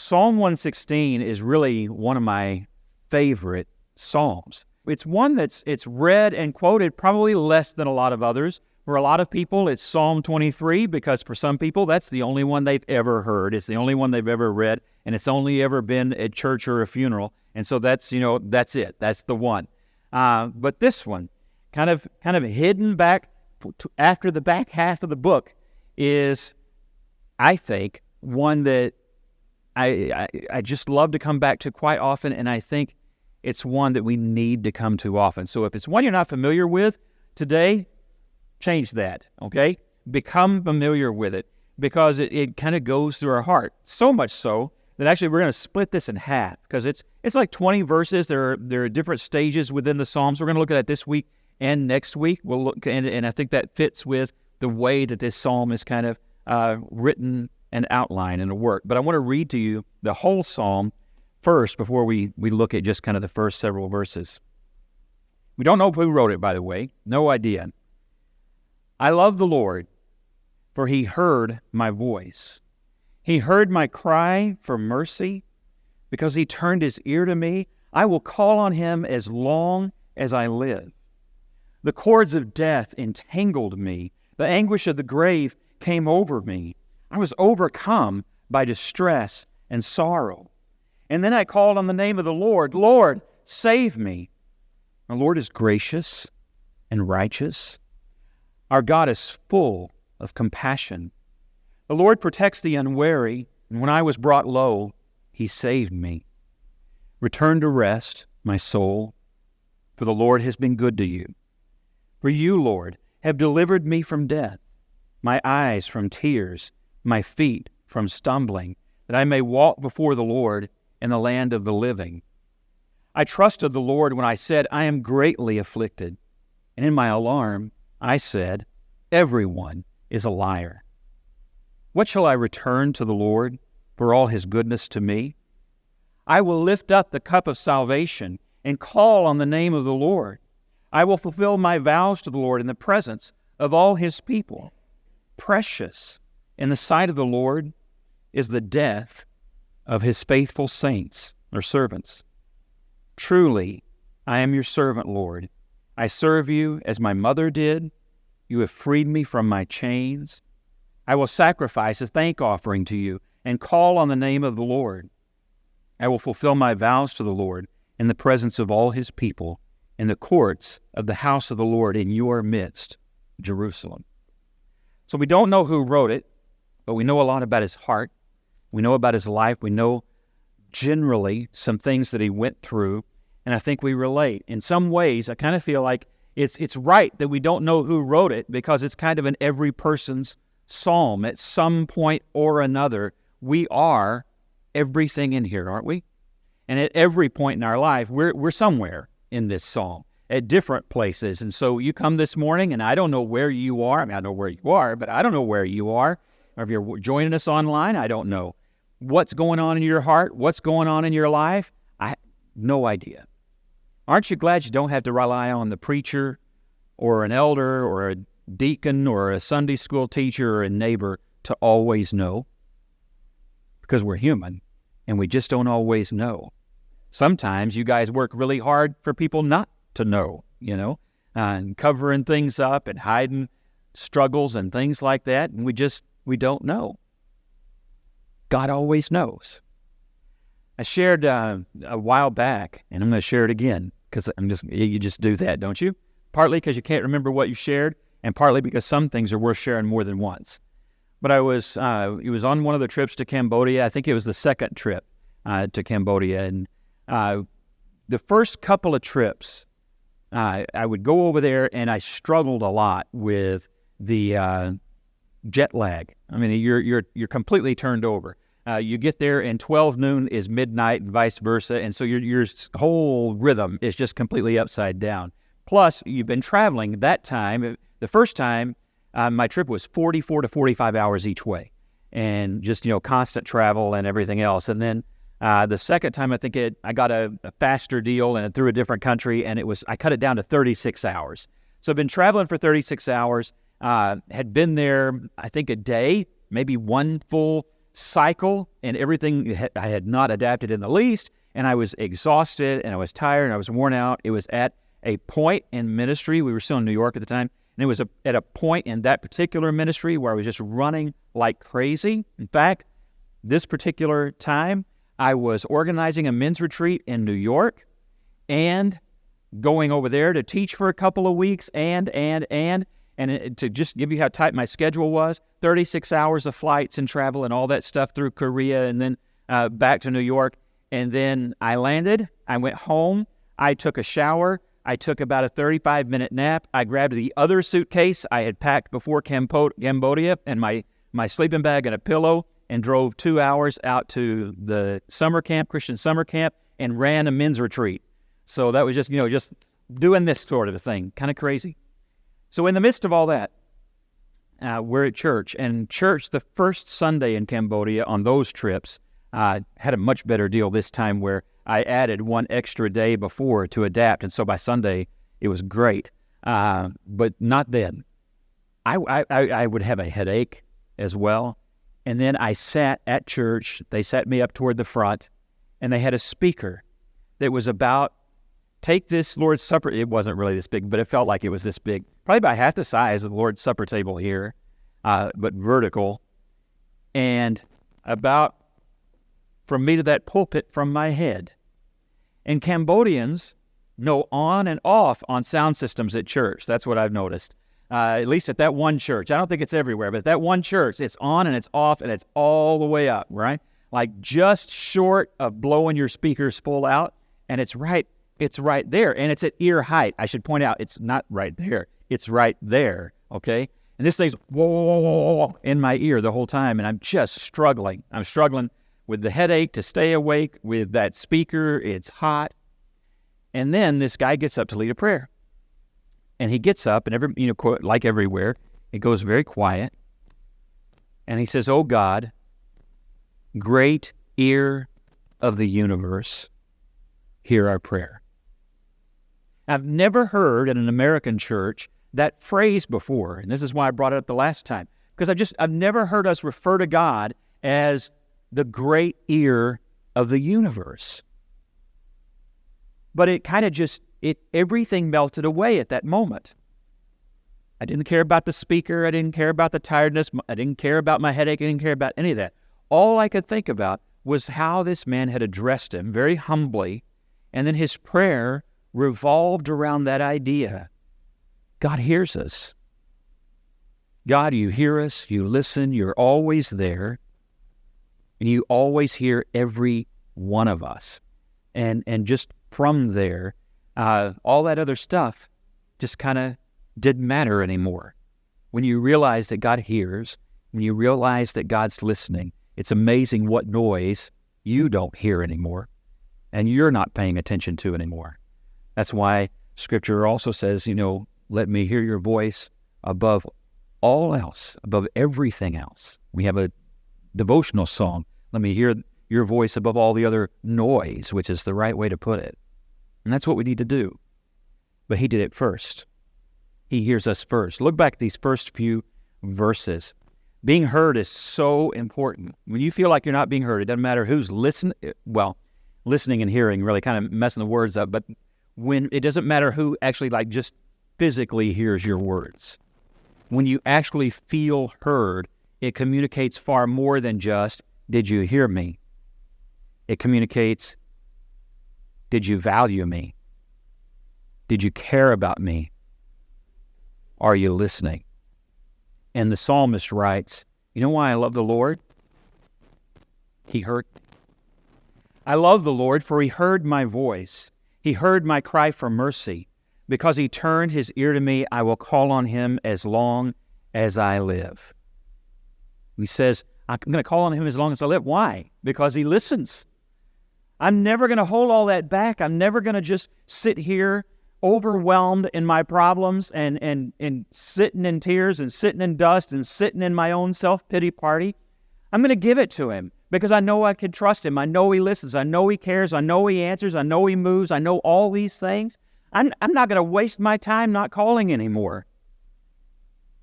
Psalm 116 is really one of my favorite psalms. It's one it's read and quoted probably less than a lot of others. For a lot of people, it's Psalm 23 because for some people, that's the only one they've ever heard. It's the only one they've ever read, and it's only ever been at church or a funeral. And so that's it. That's the one. But this one, kind of hidden back after the back half of the book, is, I think, one that I just love to come back to quite often, and I think it's one that we need to come to often. So if it's one you're not familiar with today, change that, okay? Become familiar with it, because it kind of goes through our heart. So much so that actually we're going to split this in half, because it's like 20 verses. There are different stages within the Psalms. We're going to look at that this week and next week. We'll look, and I think that fits with the way that this psalm is kind of written and outlined in a work. But I want to read to you the whole psalm first before we look at just kind of the first several verses. We don't know who wrote it, by the way. No idea. I love the Lord, for he heard my voice. He heard my cry for mercy. Because he turned his ear to me, I will call on him as long as I live. The cords of death entangled me. The anguish of the grave came over me. I was overcome by distress and sorrow. And then I called on the name of the Lord. Lord, save me. The Lord is gracious and righteous. Our God is full of compassion. The Lord protects the unwary, and when I was brought low, he saved me. Return to rest, my soul, for the Lord has been good to you. For you, Lord, have delivered me from death, my eyes from tears, my feet from stumbling, that I may walk before the Lord in the land of the living. I trusted the Lord when I said, I am greatly afflicted. And in my alarm, I said, everyone is a liar. What shall I return to the Lord for all his goodness to me? I will lift up the cup of salvation and call on the name of the Lord. I will fulfill my vows to the Lord in the presence of all his people. Precious in the sight of the Lord is the death of his faithful saints or servants. Truly, I am your servant, Lord. I serve you as my mother did. You have freed me from my chains. I will sacrifice a thank offering to you and call on the name of the Lord. I will fulfill my vows to the Lord in the presence of all his people, in the courts of the house of the Lord in your midst, Jerusalem. So we don't know who wrote it, but we know a lot about his heart. We know about his life. We know generally some things that he went through, and I think we relate. In some ways, I kind of feel like it's right that we don't know who wrote it, because it's kind of an every person's psalm. At some point or another, we are everything in here, aren't we? And at every point in our life, we're somewhere in this psalm at different places. And so you come this morning, and I don't know where you are. I mean, I know where you are, but I don't know where you are. Or if you're joining us online, I don't know what's going on in your heart, what's going on in your life. I have no idea. Aren't you glad you don't have to rely on the preacher or an elder or a deacon or a Sunday school teacher or a neighbor to always know? Because we're human, and we just don't always know. Sometimes you guys work really hard for people not to know, and covering things up and hiding struggles and things like that, and we don't know. God always knows. I shared a while back, and I'm going to share it again, because you just do that, don't you? Partly because you can't remember what you shared, and partly because some things are worth sharing more than once. But it was on one of the trips to Cambodia. I think it was the second trip to Cambodia. And the first couple of trips, I would go over there, and I struggled a lot with the jet lag. I mean, you're completely turned over. You get there, and 12 noon is midnight, and vice versa. And so your whole rhythm is just completely upside down. Plus, you've been traveling that time. The first time, my trip was 44 to 45 hours each way, and just, constant travel and everything else. And then the second time, I think I got a faster deal and through a different country, and I cut it down to 36 hours. So I've been traveling for 36 hours, had been there, I think, a day, maybe one full cycle and everything. I had not adapted in the least, and I was exhausted, and I was tired, and I was worn out. It was at a point in ministry. We were still in New York at the time, and it was at a point in that particular ministry where I was just running like crazy. In fact, this particular time, I was organizing a men's retreat in New York and going over there to teach for a couple of weeks and to just give you how tight my schedule was, 36 hours of flights and travel and all that stuff through Korea and then back to New York. And then I landed, I went home, I took a shower, I took about a 35-minute nap, I grabbed the other suitcase I had packed before Cambodia and my sleeping bag and a pillow, and drove 2 hours out to the summer camp, Christian summer camp, and ran a men's retreat. So that was just doing this sort of a thing, kind of crazy. So in the midst of all that, we're at church, and church the first Sunday in Cambodia on those trips had a much better deal this time where I added one extra day before to adapt, and so by Sunday it was great, but not then. I would have a headache as well. And then I sat at church. They sat me up toward the front, and they had a speaker that was about, take this Lord's Supper. It wasn't really this big, but it felt like it was this big, probably about half the size of the Lord's Supper table here, but vertical, and about from me to that pulpit from my head. And Cambodians know on and off on sound systems at church. That's what I've noticed. At least at that one church. I don't think it's everywhere, but at that one church, it's on and it's off and it's all the way up, right? Like just short of blowing your speakers full out, and it's right there, and it's at ear height. I should point out, it's not right there. It's right there, okay? And this thing's whoa, whoa, whoa, whoa, in my ear the whole time, and I'm just struggling. I'm struggling with the headache to stay awake, with that speaker. It's hot. And then this guy gets up to lead a prayer. And he gets up, and like everywhere, it goes very quiet. And he says, "Oh God, great ear of the universe, hear our prayer." I've never heard in an American church that phrase before, and this is why I brought it up the last time, because I've never heard us refer to God as the great ear of the universe. But it kind of everything melted away at that moment. I didn't care about the speaker. I didn't care about the tiredness. I didn't care about my headache. I didn't care about any of that. All I could think about was how this man had addressed him very humbly, and then his prayer revolved around that idea. God hears us. God, you hear us, you listen, you're always there, and you always hear every one of us. And just from there, all that other stuff just kind of didn't matter anymore. When you realize that God hears, when you realize that God's listening, it's amazing what noise you don't hear anymore and you're not paying attention to anymore. That's why Scripture also says, let me hear your voice above all else, above everything else. We have a devotional song, let me hear your voice above all the other noise, which is the right way to put it. And that's what we need to do. But he did it first. He hears us first. Look back at these first few verses. Being heard is so important. When you feel like you're not being heard, it doesn't matter who's listening. Well, listening and hearing really kind of messing the words up, but when it doesn't matter who actually just physically hears your words. When you actually feel heard, it communicates far more than just, did you hear me? It communicates, did you value me? Did you care about me? Are you listening? And the psalmist writes, you know why I love the Lord? He heard me. I love the Lord, for he heard my voice. He heard my cry for mercy. Because he turned his ear to me, I will call on him as long as I live. He says, I'm going to call on him as long as I live. Why? Because he listens. I'm never going to hold all that back. I'm never going to just sit here overwhelmed in my problems and sitting in tears and sitting in dust and sitting in my own self-pity party. I'm going to give it to him because I know I can trust him. I know he listens. I know he cares. I know he answers. I know he moves. I know all these things. I'm not going to waste my time not calling anymore.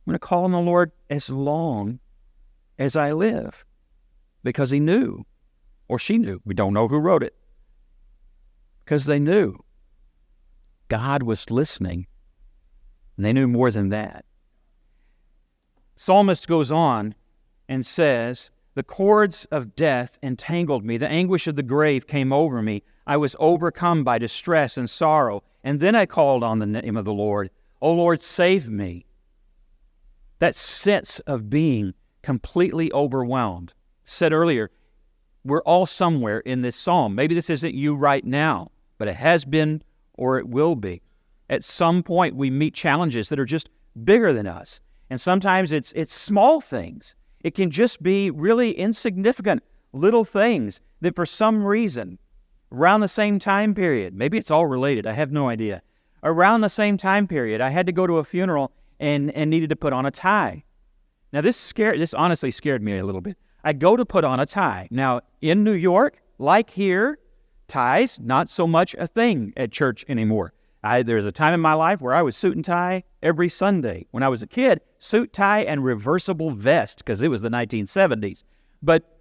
I'm going to call on the Lord as long as I live. because he knew, or she knew. We don't know who wrote it. Because they knew God was listening, and they knew more than that. Psalmist goes on and says, the cords of death entangled me. The anguish of the grave came over me. I was overcome by distress and sorrow. And then I called on the name of the Lord. O Lord, save me. That sense of being completely overwhelmed. Said earlier, we're all somewhere in this psalm. Maybe this isn't you right now, but it has been or it will be. At some point, we meet challenges that are just bigger than us. And sometimes it's small things. It can just be really insignificant little things that for some reason, around the same time period, maybe it's all related, I have no idea. Around the same time period, I had to go to a funeral and needed to put on a tie. Now this honestly scared me a little bit. I go to put on a tie. Now in New York, like here, ties, not so much a thing at church anymore. There's a time in my life where I was suit and tie every Sunday. When I was a kid, suit, tie, and reversible vest, because it was the 1970s. But,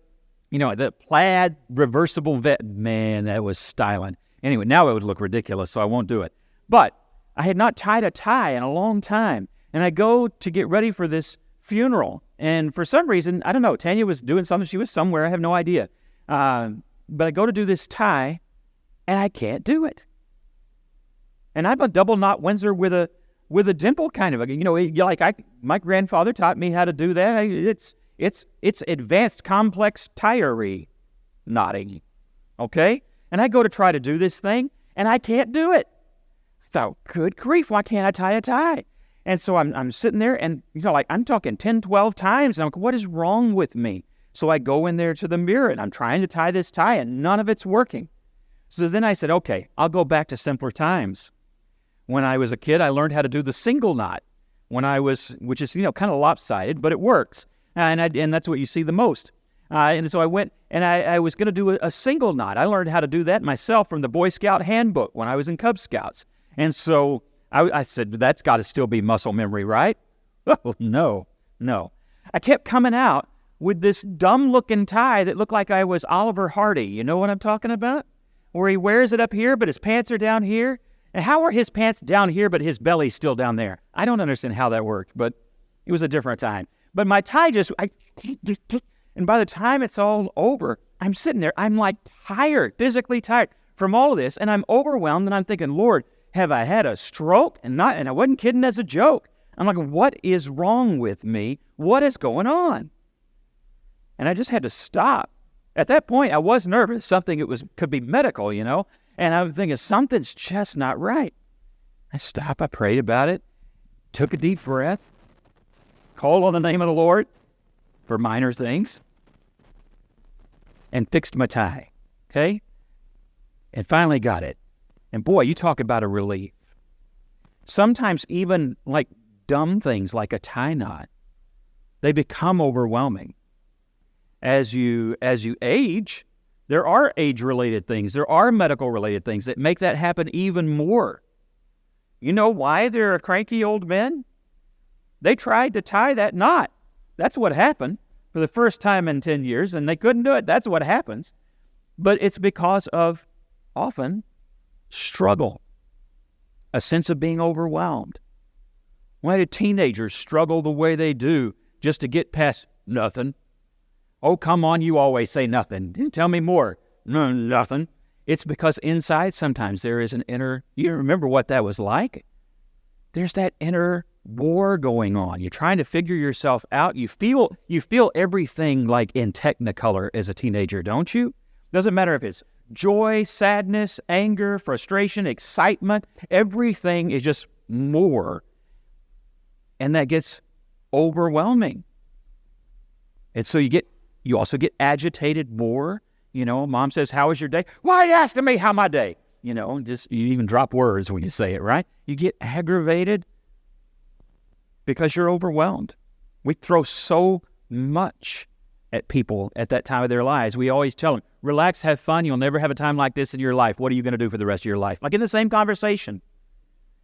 the plaid reversible vest, man, that was styling. Anyway, now it would look ridiculous, so I won't do it. But I had not tied a tie in a long time. And I go to get ready for this funeral. And for some reason, I don't know, Tanya was doing something. She was somewhere. I have no idea. But I go to do this tie, and I can't do it. And I'm a double knot Windsor with a dimple kind of my grandfather taught me how to do that. It's advanced complex tie knotting, okay? And I go to try to do this thing, and I can't do it. So, good grief, why can't I tie a tie? And so I'm sitting there, and I'm talking 10, 12 times, and I'm like, what is wrong with me? So I go in there to the mirror, and I'm trying to tie this tie, and none of it's working. So then I said, okay, I'll go back to simpler times. When I was a kid, I learned how to do the single knot. Which is kind of lopsided, but it works, and that's what you see the most. And so I went, and I was going to do a single knot. I learned how to do that myself from the Boy Scout handbook when I was in Cub Scouts. And so I said, that's got to still be muscle memory, right? Oh, no. I kept coming out with this dumb-looking tie that looked like I was Oliver Hardy. You know what I'm talking about? Where he wears it up here, but his pants are down here. And how are his pants down here, but his belly's still down there? I don't understand how that worked, but it was a different time. But my tie and by the time it's all over, I'm sitting there, I'm like tired, physically tired from all of this, and I'm overwhelmed, and I'm thinking, Lord, have I had a stroke? And I wasn't kidding as a joke. I'm like, what is wrong with me? What is going on? And I just had to stop. At that point, I was nervous. Could be medical, And I'm thinking, something's just not right. I stopped, I prayed about it, took a deep breath, called on the name of the Lord for minor things, and fixed my tie, okay? And finally got it. And boy, you talk about a relief. Sometimes even like dumb things like a tie knot, they become overwhelming. As you age, there are age-related things, there are medical-related things that make that happen even more. You know why they're cranky old men? They tried to tie that knot. That's what happened for the first time in 10 years, and they couldn't do it. That's what happens. But it's because of, often, struggle, a sense of being overwhelmed. Why do teenagers struggle the way they do just to get past nothing? Oh, come on, you always say nothing. Tell me more. No, nothing. It's because inside sometimes there is an inner, you remember what that was like? There's that inner war going on. You're trying to figure yourself out. You feel everything like in Technicolor as a teenager, don't you? Doesn't matter if it's joy, sadness, anger, frustration, excitement. Everything is just more. And that gets overwhelming. And so you also get agitated more. Mom says, how was your day? Why are you asking me how my day? You even drop words when you say it, right? You get aggravated because you're overwhelmed. We throw so much at people at that time of their lives. We always tell them, relax, have fun. You'll never have a time like this in your life. What are you going to do for the rest of your life? Like in the same conversation.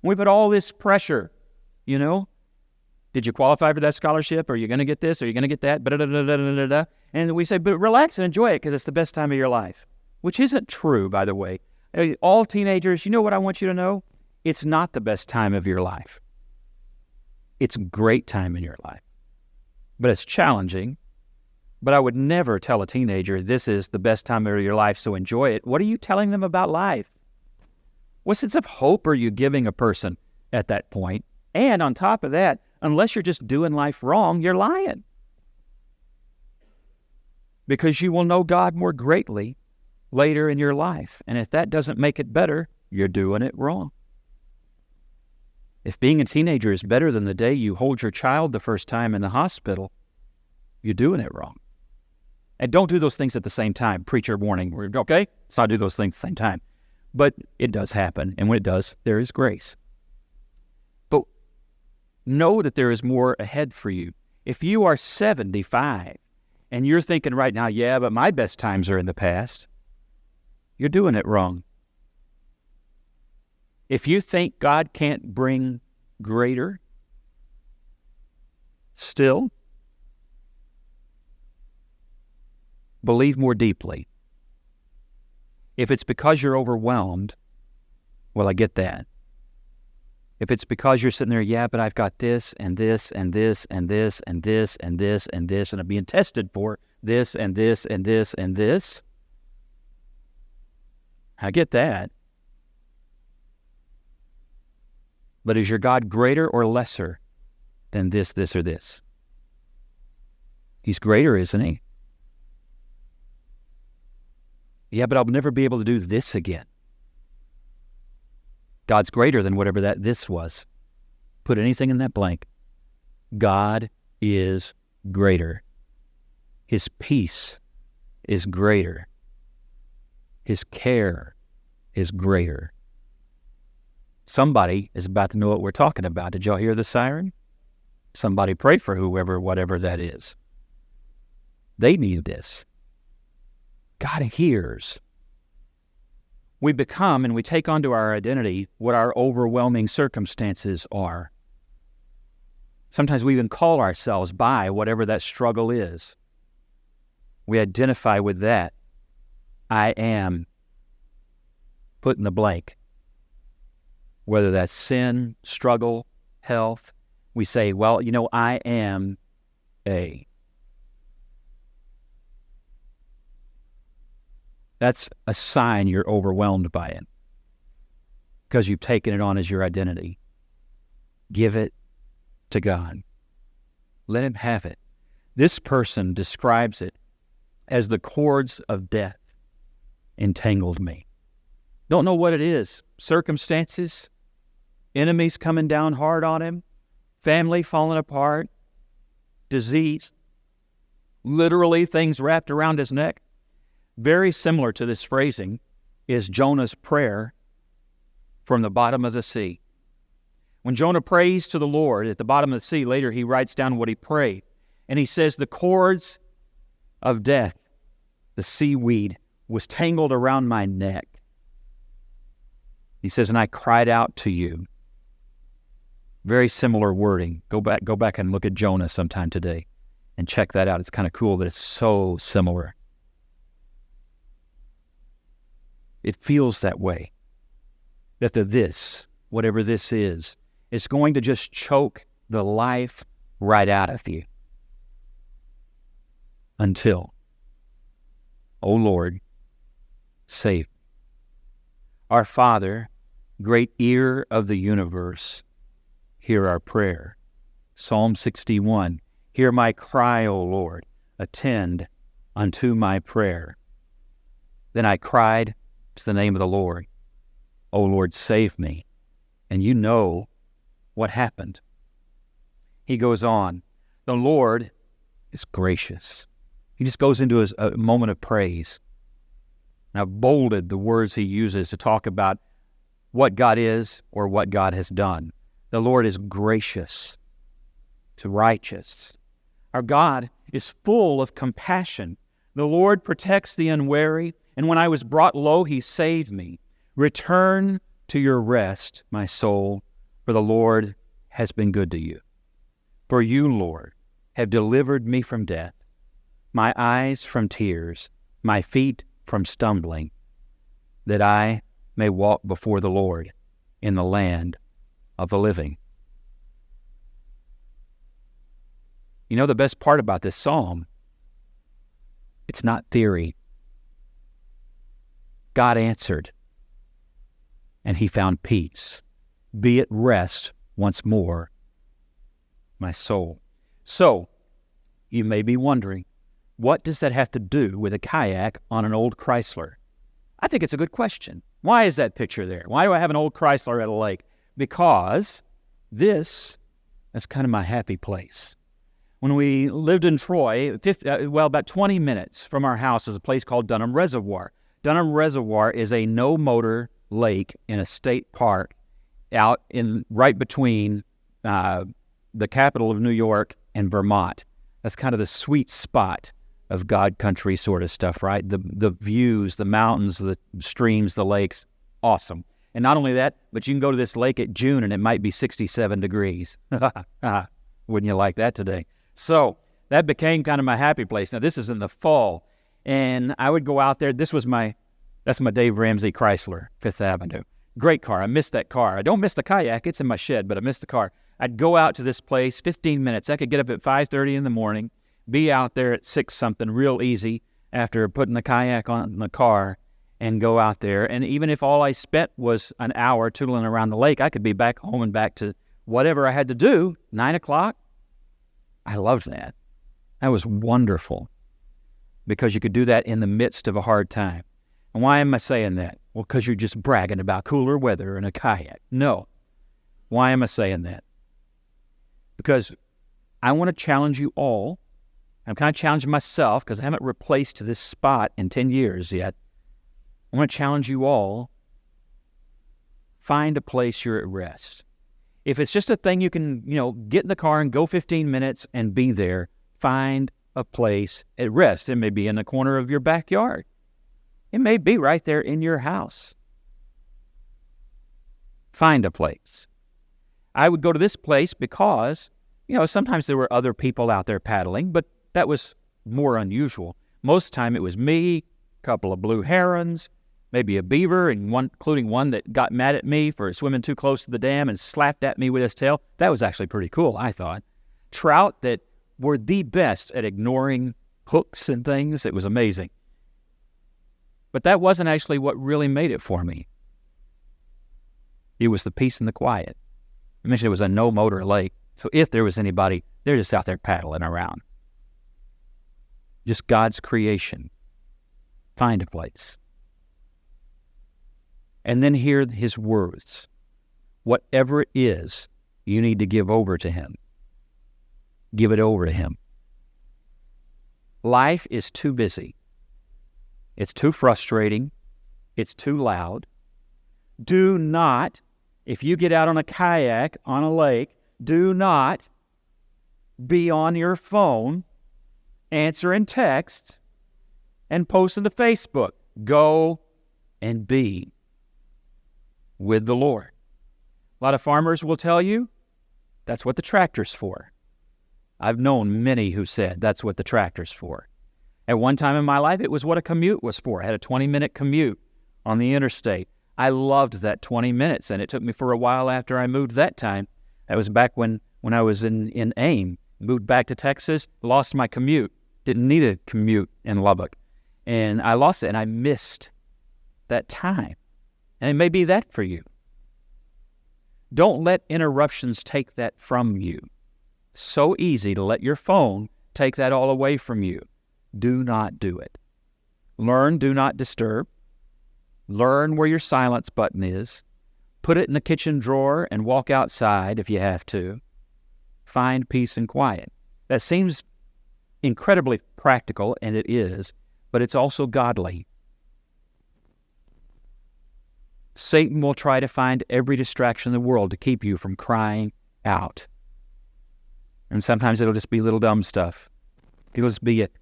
We put all this pressure, Did you qualify for that scholarship? Are you going to get this? Are you going to get that? Ba-da-da-da-da-da-da. And we say, but relax and enjoy it because it's the best time of your life, which isn't true, by the way. All teenagers, you know what I want you to know? It's not the best time of your life. It's a great time in your life, but it's challenging. But I would never tell a teenager, this is the best time of your life, so enjoy it. What are you telling them about life? What sense of hope are you giving a person at that point? And on top of that, unless you're just doing life wrong, you're lying. Because you will know God more greatly later in your life. And if that doesn't make it better, you're doing it wrong. If being a teenager is better than the day you hold your child the first time in the hospital, you're doing it wrong. And don't do those things at the same time. Preacher warning, okay? Let's not do those things at the same time. But it does happen, and when it does, there is grace. But know that there is more ahead for you. If you are 75 and you're thinking right now, yeah, but my best times are in the past, you're doing it wrong. If you think God can't bring greater, still, believe more deeply. If it's because you're overwhelmed, well, I get that. If it's because you're sitting there, yeah, but I've got this and this and this and this and this and this and this, and I'm being tested for this and this and this and this, I get that. But is your God greater or lesser than this, this, or this? He's greater, isn't he? Yeah, but I'll never be able to do this again. God's greater than whatever that this was. Put anything in that blank. God is greater. His peace is greater. His care is greater. Somebody is about to know what we're talking about. Did y'all hear the siren? Somebody pray for whoever, whatever that is. They need this. God hears. We become and we take onto our identity what our overwhelming circumstances are. Sometimes we even call ourselves by whatever that struggle is. We identify with that. I am, put in the blank. Whether that's sin, struggle, health, we say, well, you know, I am a. That's a sign you're overwhelmed by it because you've taken it on as your identity. Give it to God. Let him have it. This person describes it as the cords of death entangled me. Don't know what it is. Circumstances, enemies coming down hard on him, family falling apart, disease, literally things wrapped around his neck. Very similar to this phrasing is Jonah's prayer from the bottom of the sea. When Jonah prays to the Lord at the bottom of the sea, later he writes down what he prayed. And he says, the cords of death, the seaweed, was tangled around my neck. He says, and I cried out to you. Very similar wording. Go back and look at Jonah sometime today and check that out. It's kind of cool that it's so similar. It feels that way. That the this, whatever this is going to just choke the life right out of you. Until, O Lord, save. Our Father, great ear of the universe, hear our prayer. Psalm 61, hear my cry, O Lord, attend unto my prayer. Then I cried to the name of the Lord, O Lord, save me. And you know what happened. He goes on, the Lord is gracious. He just goes into a moment of praise. And I've bolded the words he uses to talk about what God is or what God has done. The Lord is gracious to righteous. Our God is full of compassion. The Lord protects the unwary, and when I was brought low, he saved me. Return to your rest, my soul, for the Lord has been good to you. For you, Lord, have delivered me from death, my eyes from tears, my feet from stumbling, that I may walk before the Lord in the land of the living. You know the best part about this psalm? It's not theory. God answered, and he found peace. Be at rest once more, my soul. So, you may be wondering, what does that have to do with a kayak on an old Chrysler? I think it's a good question. Why is that picture there? Why do I have an old Chrysler at a lake? Because this is kind of my happy place. When we lived in Troy, about 20 minutes from our house is a place called Dunham Reservoir. Dunham Reservoir is a no-motor lake in a state park out in right between the capital of New York and Vermont. That's kind of the sweet spot of God country sort of stuff, right? The views, the mountains, the streams, the lakes, awesome. And not only that, but you can go to this lake at June and it might be 67 degrees. Wouldn't you like that today? So that became kind of my happy place. Now this is in the fall, and I would go out there. That's my Dave Ramsey Chrysler, Fifth Avenue. Great car. I missed that car. I don't miss the kayak. It's in my shed, but I missed the car. I'd go out to this place, 15 minutes. I could get up at 5:30 in the morning, be out there at 6-something real easy after putting the kayak on the car and go out there. And even if all I spent was an hour tootling around the lake, I could be back home and back to whatever I had to do, 9 o'clock. I loved that. That was wonderful because you could do that in the midst of a hard time. And why am I saying that? Well, because you're just bragging about cooler weather and a kayak. No. Why am I saying that? Because I want to challenge you all. I'm kind of challenging myself because I haven't replaced this spot in 10 years yet. I want to challenge you all. Find a place you're at rest. If it's just a thing you can, get in the car and go 15 minutes and be there, find a place at rest. It may be in the corner of your backyard. It may be right there in your house. Find a place. I would go to this place because, sometimes there were other people out there paddling, but that was more unusual. Most of the time it was me, a couple of blue herons, maybe a beaver, and including one that got mad at me for swimming too close to the dam and slapped at me with his tail. That was actually pretty cool, I thought. Trout that were the best at ignoring hooks and things. It was amazing. But that wasn't actually what really made it for me. It was the peace and the quiet. I mentioned it was a no-motor lake, so if there was anybody, they're just out there paddling around. Just God's creation. Find a place. And then hear his words. Whatever it is, you need to give over to him. Give it over to him. Life is too busy. It's too frustrating. It's too loud. Do not, if you get out on a kayak on a lake, do not be on your phone answering text and posting to Facebook. Go and be with the Lord. A lot of farmers will tell you that's what the tractor's for. I've known many who said that's what the tractor's for. At one time in my life, it was what a commute was for. I had a 20-minute commute on the interstate. I loved that 20 minutes, and it took me for a while after I moved that time. That was back when I was in AIM. Moved back to Texas, lost my commute. Didn't need a commute in Lubbock. And I lost it, and I missed that time. And it may be that for you. Don't let interruptions take that from you. So easy to let your phone take that all away from you. Do not do it. Learn do not disturb. Learn where your silence button is. Put it in the kitchen drawer and walk outside if you have to. Find peace and quiet. That seems incredibly practical, and it is, but it's also godly. Satan will try to find every distraction in the world to keep you from crying out. And sometimes it'll just be little dumb stuff. It'll just be a ding.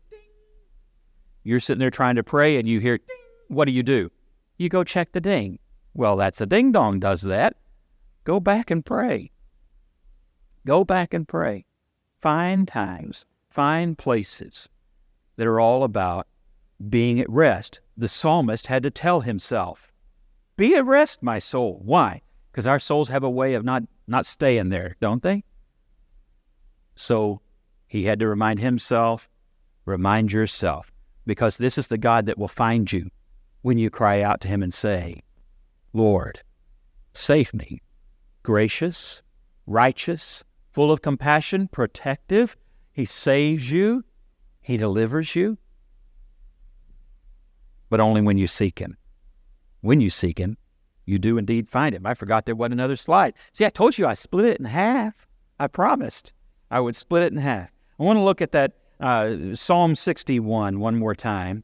You're sitting there trying to pray and you hear ding. What do? You go check the ding. Well, that's a ding-dong does that. Go back and pray. Go back and pray. find times, find places that are all about being at rest. The psalmist had to tell himself, be at rest, my soul. Why? Because our souls have a way of not staying there, don't they? So he had to remind himself, remind yourself, because this is the God that will find you when you cry out to him and say, Lord, save me. Gracious, righteous, full of compassion, protective. He saves you. He delivers you. But only when you seek him. When you seek him, you do indeed find him. I forgot there wasn't another slide. See, I told you I split it in half. I promised I would split it in half. I want to look at that Psalm 61 one more time,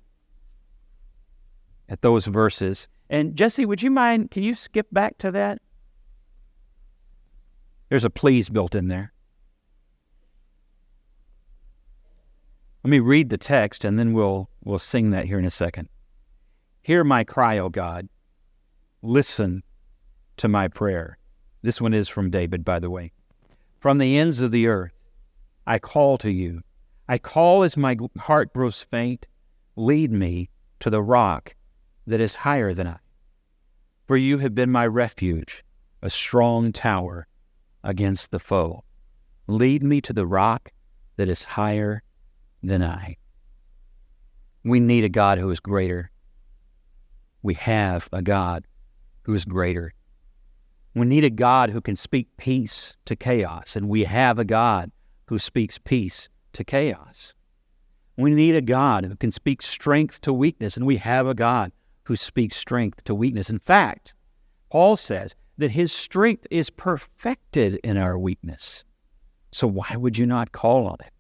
at those verses. And Jesse, would you mind, can you skip back to that? There's a please built in there. Let me read the text, and then we'll sing that here in a second. Hear my cry, O God. Listen to my prayer. This one is from David, by the way. From the ends of the earth, I call to you. I call as my heart grows faint. Lead me to the rock that is higher than I. For you have been my refuge, a strong tower against the foe. Lead me to the rock that is higher than I. We need a God who is greater. We have a God who is greater. We need a God who can speak peace to chaos, and we have a God who speaks peace to chaos. We need a God who can speak strength to weakness, and we have a God who speaks strength to weakness. In fact, Paul says that his strength is perfected in our weakness. So why would you not call on it?